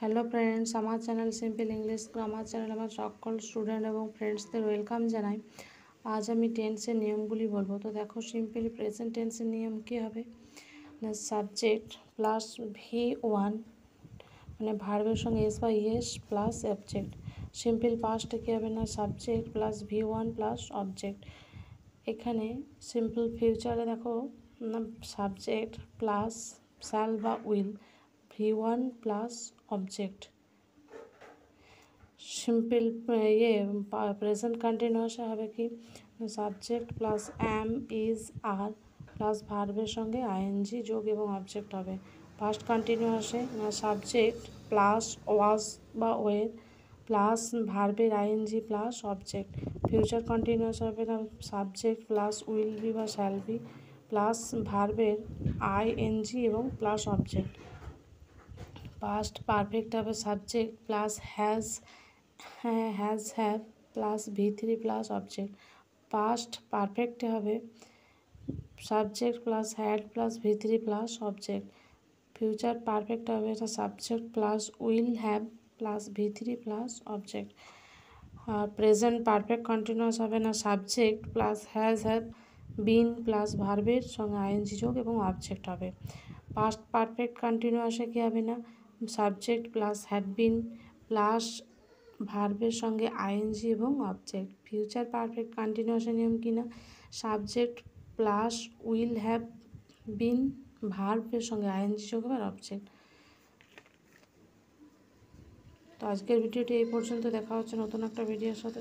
Hello friends, আমার channel simple English grammar channel আমার সকল স্টুডেন্ট এবং ফ্রেন্ডসদের ওয়েলকাম জানাই। আজ আমি টেন্সের নিয়মগুলি বলবো। তো দেখো, সিম্পলি প্রেজেন্ট টেন্সের নিয়ম কী হবে না, সাবজেক্ট প্লাস V1 মানে ভার্বের সঙ্গে এস বা ইএস প্লাস অবজেক্ট। সিম্পল পাস্টে কী হবে না, subject plus V1 plus object. এখানে সিম্পল ফিউচারে দেখো না, সাবজেক্ট প্লাস শ্যাল বা will, V1 plus object. Simple present কন্টিনিউয়াসে হবে কি, subject plus am is are plus ভার্বের সঙ্গে আইএনজি যোগ এবং অবজেক্ট হবে। পাস্ট কন্টিনিউয়াসে সাবজেক্ট প্লাস ওয়াজ বা ওয়ের প্লাস ভার্বের ING plus object. Future continuous হবে না, সাবজেক্ট প্লাস উইল বি বা শ্যাল বি প্লাস ভার্বের আইএনজি এবং প্লাস অবজেক্ট। পাস্ট পারফেক্ট হবে subject plus has have plus V3 plus object. Past পারফেক্টে হবে subject plus had plus V3 plus object. Future perfect হবে এটা subject plus will have plus V3 plus object. আর present perfect continuous হবে না, subject plus has have been plus ভার্বের সঙ্গে ING যোগ এবং অবজেক্ট হবে। পাস্ট পারফেক্ট কন্টিনিউয়াসে কী হবে না, subject plus had been plus ভার্বের সঙ্গে আইএনজি এবং অবজেক্ট। ফিউচার পারফেক্ট কন্টিনিউয়াসের নিয়ম কি না, subject plus will have been ভার্বের সঙ্গে আইএনজি যোগ আর অবজেক্ট। তো আজকের ভিডিওটি এই পর্যন্ত, দেখা হচ্ছে নতুন একটা ভিডিওর সাথে।